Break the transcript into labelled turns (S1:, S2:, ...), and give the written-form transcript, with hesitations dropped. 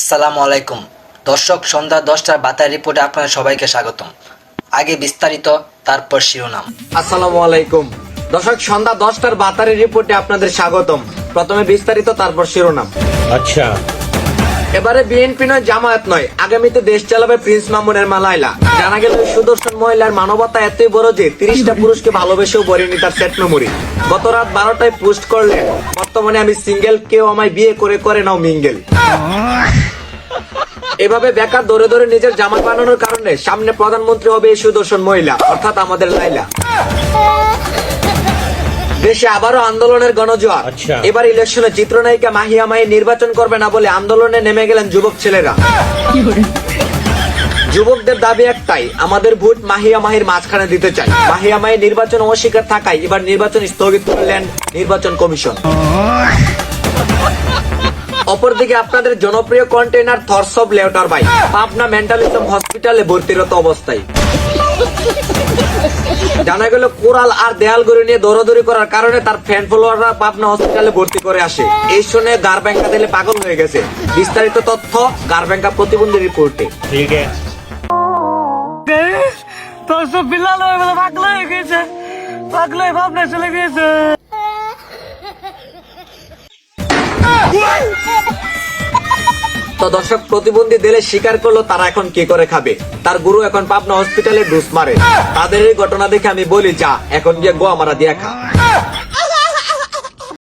S1: আসসালামু আলাইকুম দর্শক, সন্ধ্যা 10টার বাতার রিপোর্টে আপনাদের সবাইকে স্বাগতম। আগে বিস্তারিত, তারপর শিরোনাম।
S2: আসসালামু আলাইকুম দর্শক, সন্ধ্যা 10টার বাতারি রিপোর্টে আপনাদের স্বাগতম। প্রথমে বিস্তারিত, তারপর শিরোনাম।
S3: আচ্ছা,
S2: এবারে বিএনপি নয়, জামায়াত নয়, আগামীতে দেশ চালাবে প্রিন্স মামুনের মালাইলা। জানা গেল সুদর্শন মহিলার মানবতা এতই বড় যে 30টা পুরুষকে ভালোবেসেও বলেনি তার সেট মেমোরি। গত রাত 12টায় পোস্ট করলেন, বর্তমানে আমি সিঙ্গেল, কেউ আমায় বিয়ে করে করে নাও মিঙ্গেল। এভাবে বেকার দৌড়ে দৌড়ে নিজের জামাত বানানোর কারণে সামনে প্রধানমন্ত্রী হবে এই সুদর্শন মহিলা, অর্থাৎ আমাদের লাইলা। দেশে আবারও আন্দোলনের গণজোয়ার।
S3: আচ্ছা।
S2: এবার ইলেকশনে চিত্রনায়িকা মাহিয়া মাহি নির্বাচন করবে না বলে আন্দোলনে নেমে গেলেন যুবক ছেলেরা। যুবকদের দাবি একটাই, আমাদের ভোট মাহিয়া মাহির মাঝখানে দিতে চাই। মাহিয়া মাহি নির্বাচন অস্বীকার থাকায় এবার নির্বাচন স্থগিত করলেন নির্বাচন কমিশন। অপরদিকে আপনাদের জনপ্রিয় কন্টেইনার থরসব লেউটার ভাই পাবনা মেন্টালিজম হসপিটালে ভর্তিরত অবস্থায়। জানা গেল কোরাল আর দেয়ালগড়ি নিয়ে দৌড়াদৌড়ি করার কারণে তার ফ্যান ফলোয়াররা পাবনা হসপিটালে ভর্তি করে আসে। এই শুনে গারব্যাঙ্কা দিলে পাগল হয়ে গেছে। বিস্তারিত তথ্য গারব্যাঙ্কা প্রতিবন্ধী রিপোর্টে।
S3: ঠিক আছে।
S4: তোর সব বিলাল হয়ে গেল, পাগল হয়ে গেছে, পাগল হয়ে ভাবনা চলে গিয়েছে।
S2: তো দর্শক, প্রতিবন্ধী দিলে স্বীকার করলো তারা এখন কি করে খাবে। তার গুরু এখন পাবনা হসপিটালে ডুস মারে। তাদের এই ঘটনা দেখে আমি বলি, যা এখন গিয়ে গোয়া মারা দিয়ে খা।